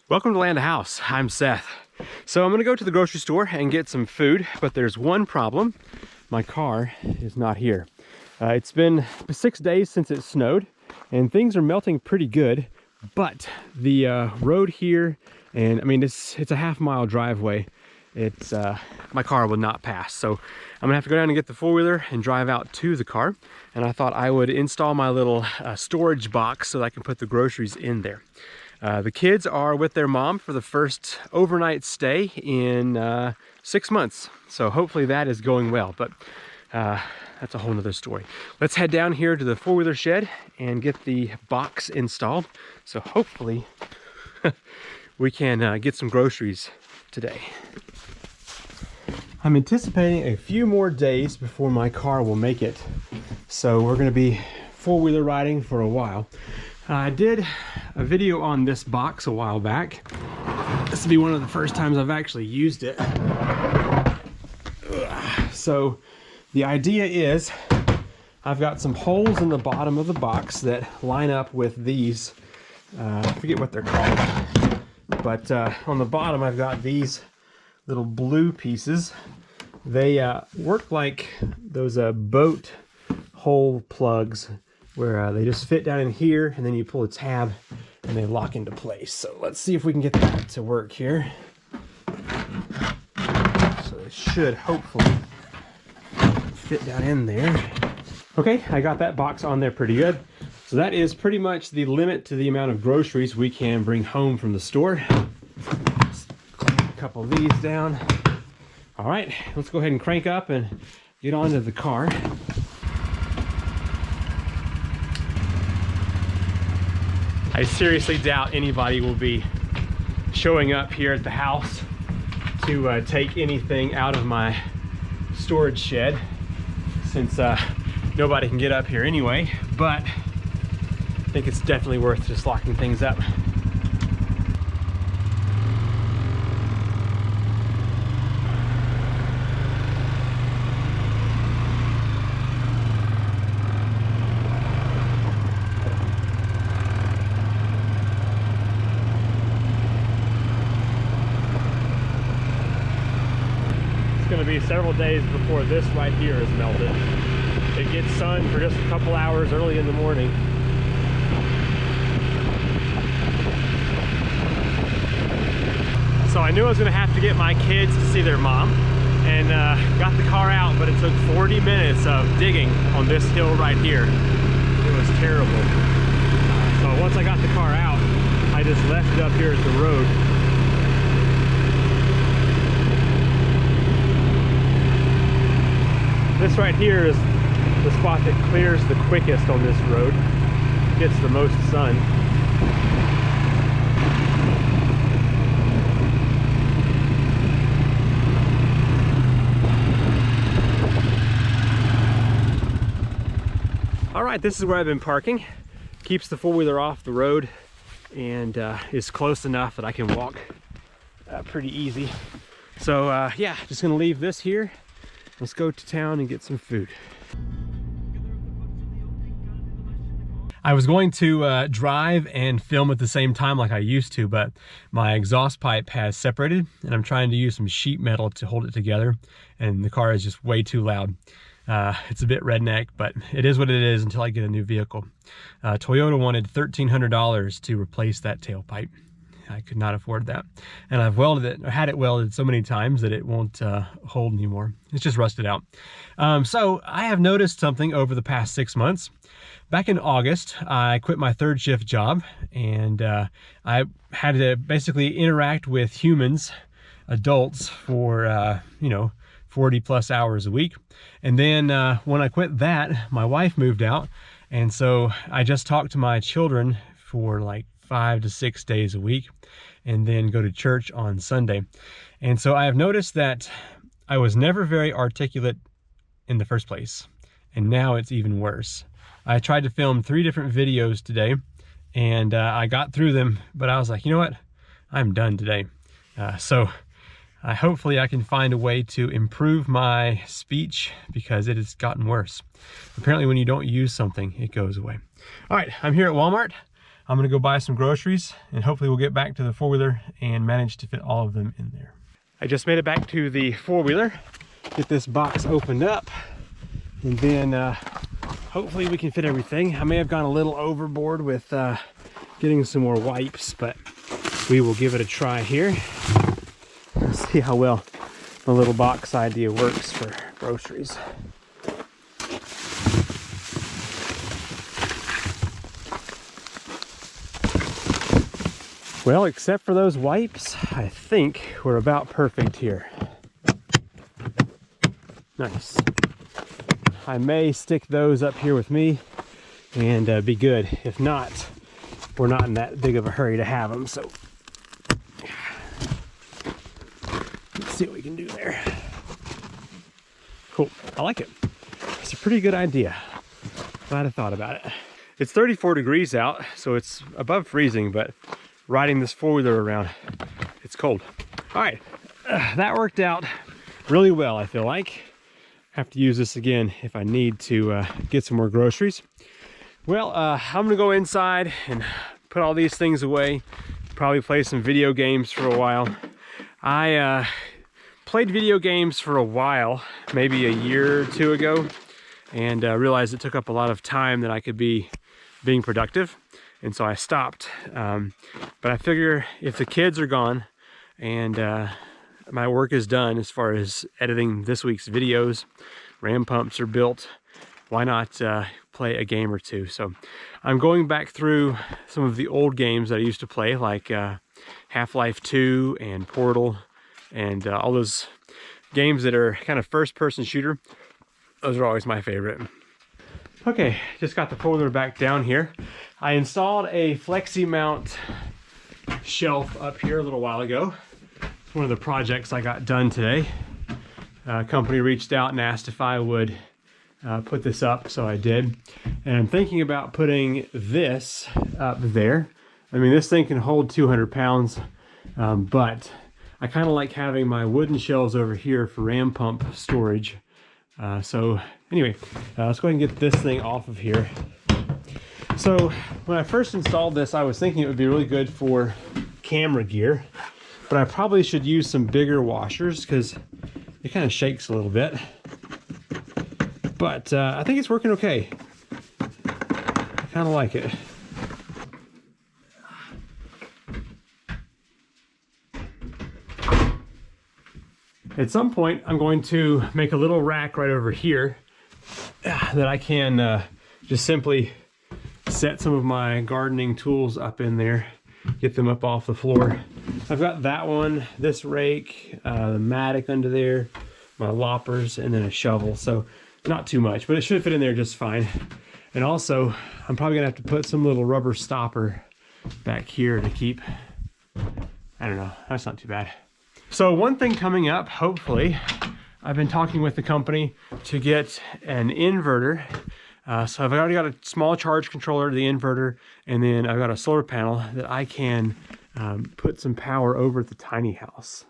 Welcome to Land House. I'm Seth. So I'm gonna go to the grocery store and get some food, but there's one problem. My car is not here. It's been 6 days since it snowed and things are melting pretty good, but the road here, and I mean, it's a half-mile driveway. It's my car will not pass. So I'm gonna have to go down and get the four-wheeler and drive out to the car. And I thought I would install my little storage box so that I can put the groceries in there. The kids are with their mom for the first overnight stay in 6 months. So hopefully that is going well, but that's a whole nother story. Let's head down here to the four-wheeler shed and get the box installed. So hopefully we can get some groceries today. I'm anticipating a few more days before my car will make it. So we're gonna be four-wheeler riding for a while. I did a video on this box a while back. This will be one of the first times I've actually used it. So the idea is I've got some holes in the bottom of the box that line up with these, I forget what they're called, but on the bottom I've got these little blue pieces. They work like those boat hole plugs, where they just fit down in here and then you pull a tab and they lock into place. So let's see if we can get that to work here. So it should hopefully fit down in there. Okay, I got that box on there pretty good. So that is pretty much the limit to the amount of groceries we can bring home from the store. Just clean a couple of these down. All right, let's go ahead and crank up and get onto the car. I seriously doubt anybody will be showing up here at the house to take anything out of my storage shed, since nobody can get up here anyway, but I think it's definitely worth just locking things up. Going to be several days before this right here is melted. It gets sun for just a couple hours early in the morning. So I knew I was going to have to get my kids to see their mom, and got the car out, but it took 40 minutes of digging on this hill right here. It was terrible. So once I got the car out, I just left it up here at the road. This right here is the spot that clears the quickest on this road. Gets the most sun. All right, this is where I've been parking. Keeps the four-wheeler off the road and is close enough that I can walk pretty easy. So yeah, just gonna leave this here. Let's go to town and get some food. I was going to drive and film at the same time like I used to, but my exhaust pipe has separated and I'm trying to use some sheet metal to hold it together, and the car is just way too loud. It's a bit redneck, but it is what it is until I get a new vehicle. Toyota wanted $1,300 to replace that tailpipe. I could not afford that. And I've welded it, or had it welded so many times that it won't hold anymore. It's just rusted out. So I have noticed something over the past 6 months. Back in August, I quit my third shift job, and I had to basically interact with humans, adults, for, 40 plus hours a week. And then when I quit that, my wife moved out. And so I just talked to my children for like 5 to 6 days a week, and then go to church on Sunday. And so I have noticed that I was never very articulate in the first place, and now it's even worse. I tried to film 3 different videos today, and I got through them, but I was like, you know what? I'm done today. So hopefully I can find a way to improve my speech, because it has gotten worse. Apparently when you don't use something, it goes away. All right, I'm here at Walmart. I'm gonna go buy some groceries and hopefully we'll get back to the four-wheeler and manage to fit all of them in there. I just made it back to the four-wheeler, get this box opened up, and then hopefully we can fit everything. I may have gone a little overboard with getting some more wipes, but we will give it a try here. Let's see how well the little box idea works for groceries. Well, except for those wipes, I think we're about perfect here. Nice. I may stick those up here with me and be good. If not, we're not in that big of a hurry to have them, so let's see what we can do there. Cool, I like it. It's a pretty good idea. Glad I thought about it. It's 34 degrees out, so it's above freezing, but riding this four-wheeler around, it's cold. All right, that worked out really well, I feel like. Have to use this again if I need to get some more groceries. Well, I'm gonna go inside and put all these things away, probably play some video games for a while. I played video games for a while, maybe a year or two ago, and realized it took up a lot of time that I could be being productive. And so I stopped, but I figure if the kids are gone and my work is done as far as editing this week's videos, ram pumps are built, why not play a game or two? So I'm going back through some of the old games that I used to play, like Half-Life 2 and Portal, and all those games that are kind of first-person shooter. Those are always my favorite. Okay, just got the four-wheeler back down here. I installed a flexi mount shelf up here a little while ago. It's one of the projects I got done today. A company reached out and asked if I would put this up, so I did. And I'm thinking about putting this up there. I mean, this thing can hold 200 pounds, but I kind of like having my wooden shelves over here for ram pump storage. So anyway, let's go ahead and get this thing off of here. So when I first installed this, I was thinking it would be really good for camera gear, but I probably should use some bigger washers because it kind of shakes a little bit. But I think it's working okay. I kind of like it. At some point, I'm going to make a little rack right over here that I can just simply set some of my gardening tools up in there, get them up off the floor. I've got that one, this rake, the mattock under there, my loppers, and then a shovel. So not too much, but it should fit in there just fine. And also, I'm probably gonna have to put some little rubber stopper back here to keep, I don't know, that's not too bad. So one thing coming up, hopefully, I've been talking with the company to get an inverter. So I've already got a small charge controller, the inverter, and then I've got a solar panel that I can put some power over at the tiny house.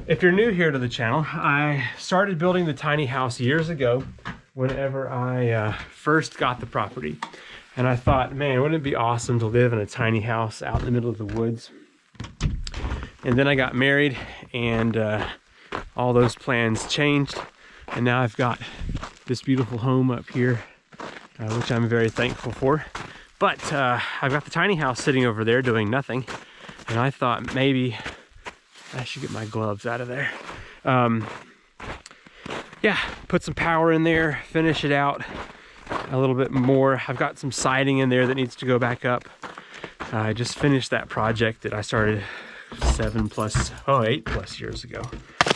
If you're new here to the channel, I started building the tiny house years ago whenever I first got the property. And I thought, man, wouldn't it be awesome to live in a tiny house out in the middle of the woods? And then I got married and all those plans changed. And now I've got this beautiful home up here, which I'm very thankful for. But I've got the tiny house sitting over there doing nothing. And I thought maybe I should get my gloves out of there. Yeah, put some power in there, finish it out a little bit more. I've got some siding in there that needs to go back up. I just finished that project that I started 8 plus years ago.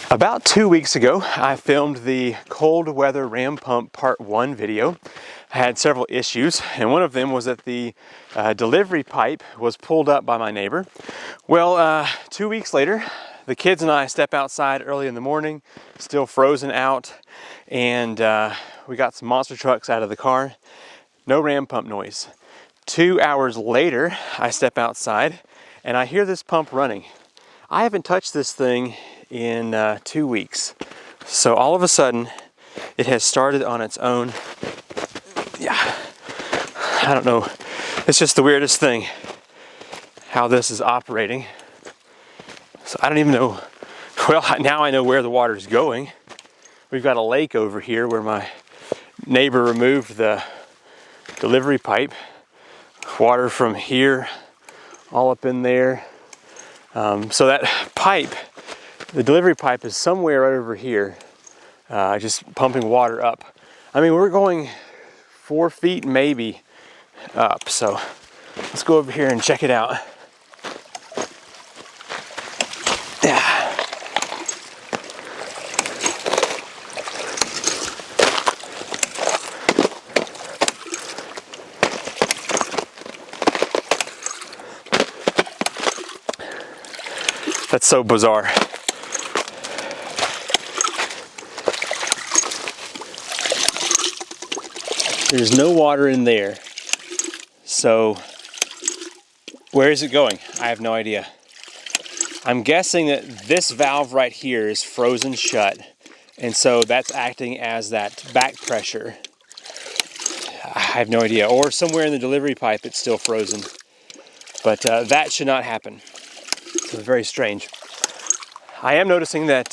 About 2 weeks ago, I filmed the cold weather ram pump part 1 video. I had several issues, and one of them was that the delivery pipe was pulled up by my neighbor. Well, 2 weeks later, the kids and I step outside early in the morning, still frozen out, and we got some monster trucks out of the car. No ram pump noise. 2 hours later, I step outside, and I hear this pump running. I haven't touched this thing in 2 weeks. So all of a sudden, it has started on its own. Yeah, I don't know It's just the weirdest thing how this is operating. So I don't even know, well, now I know where the water is going. We've got a lake over here where my neighbor removed the delivery pipe. Water from here all up in there. So that pipe, the delivery pipe, is somewhere right over here, just pumping water up. I mean, we're going 4 feet maybe up. So let's go over here and check it out. Yeah. That's so bizarre. There's no water in there. So where is it going? I have no idea. I'm guessing that this valve right here is frozen shut, and so that's acting as that back pressure. I have no idea. Or somewhere in the delivery pipe it's still frozen. But that should not happen. So very strange. I am noticing that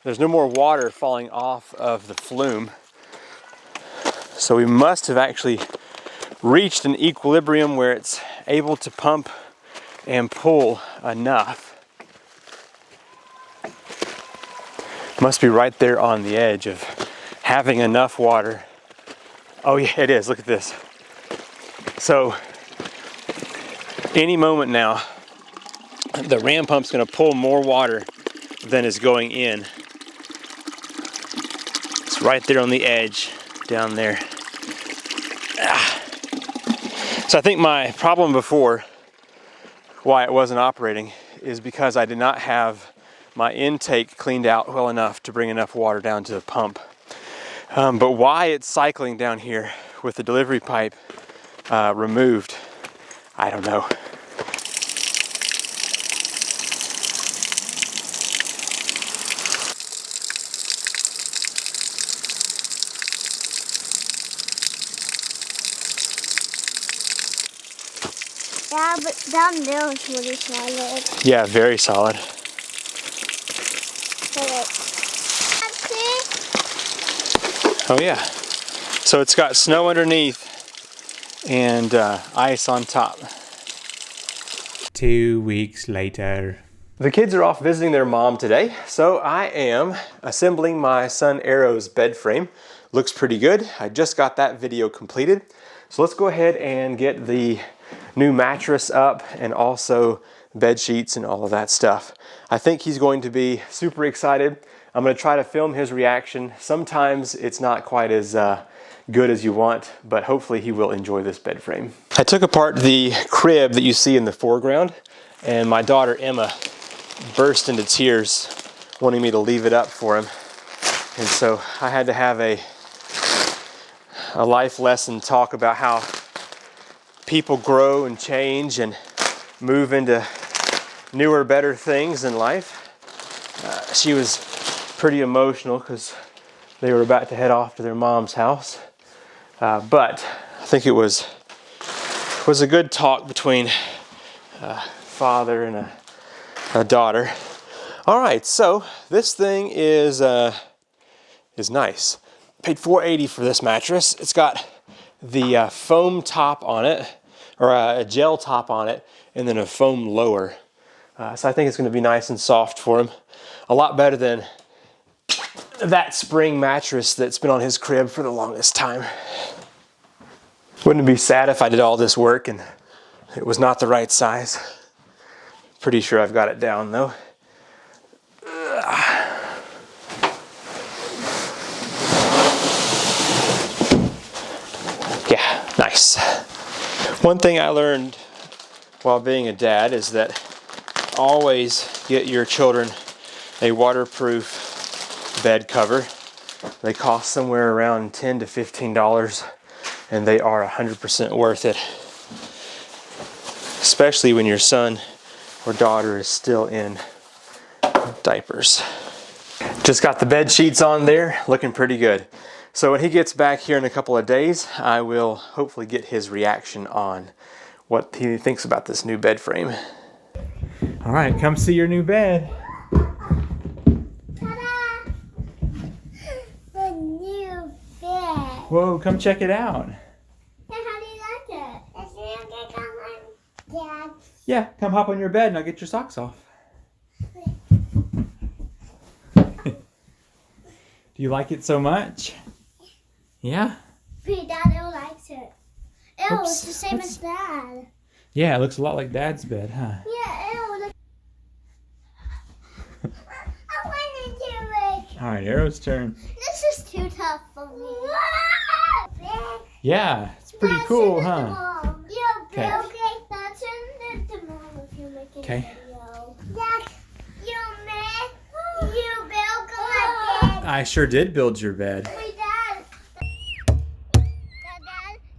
there's no more water falling off of the flume. So we must have actually reached an equilibrium where it's able to pump and pull enough. Must be right there on the edge of having enough water. Oh yeah, it is. Look at this. So any moment now, the ram pump's going to pull more water than is going in. It's right there on the edge, down there. So I think my problem before, why it wasn't operating, is because I did not have my intake cleaned out well enough to bring enough water down to the pump. But why it's cycling down here with the delivery pipe removed, I don't know. Yeah, but down there is really solid. Yeah, very solid. Oh yeah. So it's got snow underneath and ice on top. 2 weeks later. The kids are off visiting their mom today, so I am assembling my son Arrow's bed frame. Looks pretty good. I just got that video completed. So let's go ahead and get the new mattress up and also bed sheets and all of that stuff. I think he's going to be super excited. I'm going to try to film his reaction. Sometimes it's not quite as good as you want, but hopefully he will enjoy this bed frame. I took apart the crib that you see in the foreground, and my daughter Emma burst into tears wanting me to leave it up for him. And so I had to have a life lesson talk about how people grow and change and move into newer, better things in life. She was pretty emotional because they were about to head off to their mom's house. But I think it was a good talk between a father and a daughter. All right, so this thing is nice. Paid $480 for this mattress. It's got the foam top on it, or a gel top on it, and then a foam lower. So I think it's going to be nice and soft for him. A lot better than that spring mattress that's been on his crib for the longest time. Wouldn't it be sad if I did all this work and it was not the right size? Pretty sure I've got it down though. Yeah, nice. One thing I learned while being a dad is that always get your children a waterproof bed cover. They cost somewhere around $10 to $15 and they are 100% worth it. Especially when your son or daughter is still in diapers. Just got the bed sheets on there, looking pretty good. So when he gets back here in a couple of days, I will hopefully get his reaction on what he thinks about this new bed frame. All right, come see your new bed. Ta-da! The new bed. Whoa, come check it out. How do you like it? Is it okay, come on, Dad? Yeah, come hop on your bed and I'll get your socks off. Do you like it so much? Yeah? Dad likes it. Ew, Oops. it's the same as Dad. Yeah, it looks a lot like Dad's bed, huh? Yeah, ew. Look. I want to do it. All right, Arrow's turn. This is too tough for me. Yeah, it's pretty cool, huh? Okay. Okay. Okay, that's in the mom if you make it. Okay. Dad, you built my bed. I sure did build your bed. Wait, Dad.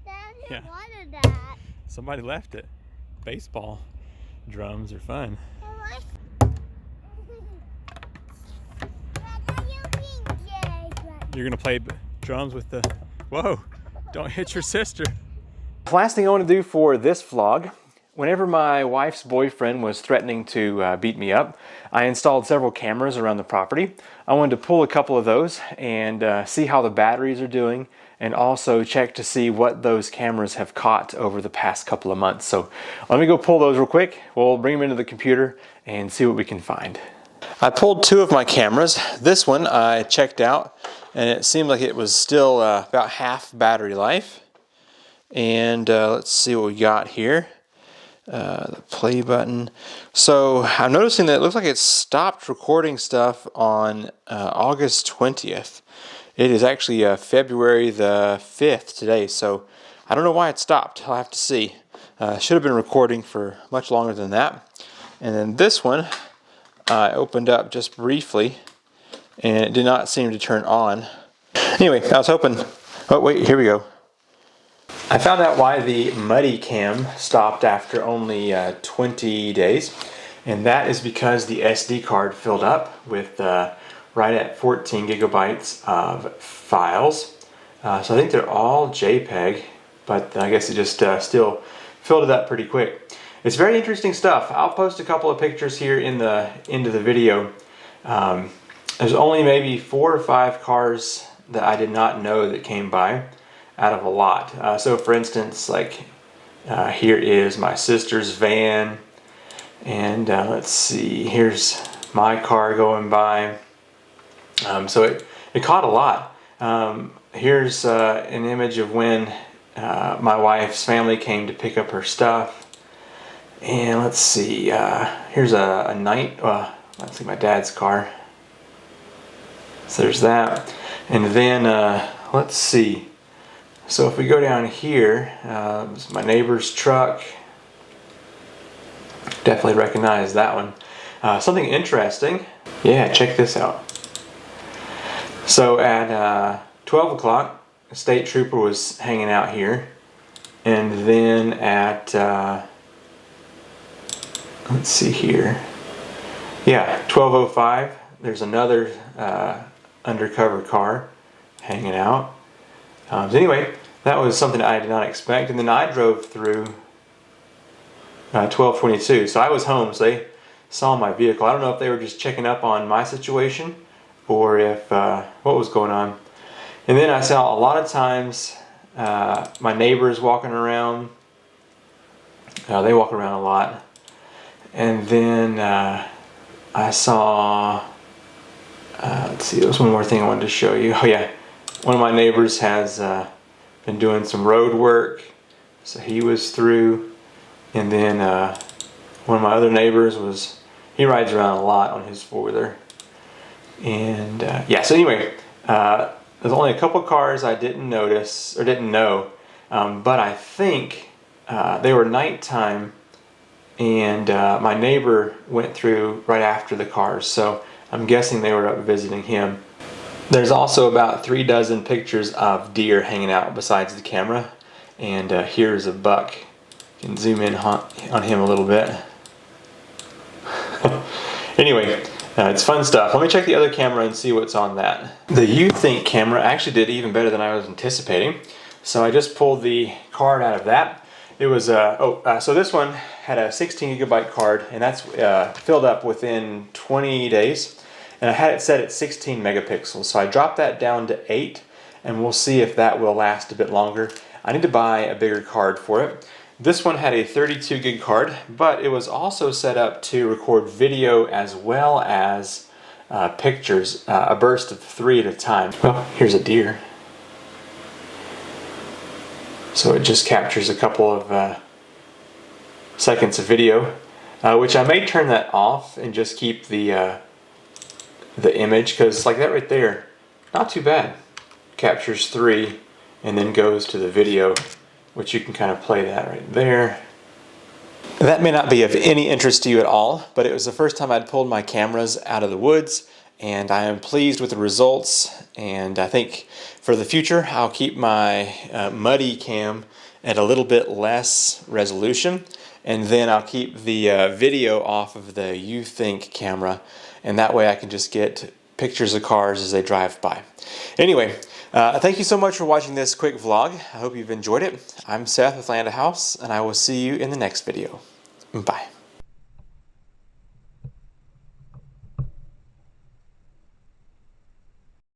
Dad, Yeah. wanted that. Somebody left it. Baseball drums are fun. You're gonna play drums with the... Whoa, don't hit your sister. The last thing I want to do for this vlog, whenever my wife's boyfriend was threatening to beat me up, I installed several cameras around the property. I wanted to pull a couple of those and see how the batteries are doing, and also check to see what those cameras have caught over the past couple of months. So let me go pull those real quick. We'll bring them into the computer and see what we can find. I pulled two of my cameras. This one I checked out and it seemed like it was still about half battery life. And let's see what we got here. The play button. So I'm noticing that it looks like it stopped recording stuff on August 20th. It is actually February the 5th today, so I don't know why it stopped. I'll have to see. Should have been recording for much longer than that. And then this one I opened up just briefly and it did not seem to turn on. Anyway, I was hoping... Oh wait, here we go. I found out why the Muddy Cam stopped after only 20 days, and that is because the SD card filled up with right at 14 gigabytes of files. So I think they're all JPEG, but I guess it just still filled it up pretty quick. It's very interesting stuff. I'll post a couple of pictures here in the end of the video. There's only maybe 4 or 5 cars that I did not know that came by out of a lot. So for instance, like here is my sister's van, and let's see, here's my car going by. So it caught a lot. Here's an image of when my wife's family came to pick up her stuff. And let's see, here's a night, let's see, my dad's car. So there's that. And then let's see. So if we go down here, this is my neighbor's truck. Definitely recognize that one. Something interesting. Yeah, check this out. So at 12 o'clock, a state trooper was hanging out here. And then at, let's see here. Yeah, 12:05, there's another undercover car hanging out. So anyway, that was something I did not expect. And then I drove through 12:22. So I was home, so they saw my vehicle. I don't know if they were just checking up on my situation or if what was going on. And then I saw a lot of times my neighbors walking around. They walk around a lot. And then I saw, let's see, there was one more thing I wanted to show you. Oh yeah, one of my neighbors has been doing some road work, so he was through. And then one of my other neighbors he rides around a lot on his four-wheeler. And yeah, so anyway, there's only a couple cars I didn't notice, or didn't know, but I think they were nighttime, and my neighbor went through right after the cars, so I'm guessing they were up visiting him. There's also about 3 dozen pictures of deer hanging out besides the camera, and here's a buck. You can zoom in on him a little bit. Anyway, It's fun stuff. Let me check the other camera and see what's on that. The YouThink camera actually did even better than I was anticipating. So I just pulled the card out of that. It was, so this one had a 16 gigabyte card, and that's filled up within 20 days. And I had it set at 16 megapixels. So I dropped that down to 8, and we'll see if that will last a bit longer. I need to buy a bigger card for it. This one had a 32 gig card, but it was also set up to record video as well as pictures, a burst of 3 at a time. Well, here's a deer. So it just captures a couple of seconds of video, which I may turn that off and just keep the image, because like that right there, not too bad. Captures 3 and then goes to the video, which you can kind of play that right there. That may not be of any interest to you at all, but it was the first time I'd pulled my cameras out of the woods, and I am pleased with the results. And I think for the future, I'll keep my muddy cam at a little bit less resolution, and then I'll keep the video off of the YouThink camera, and that way I can just get pictures of cars as they drive by. Anyway, thank you so much for watching this quick vlog. I hope you've enjoyed it. I'm Seth with Land House, and I will see you in the next video. Bye.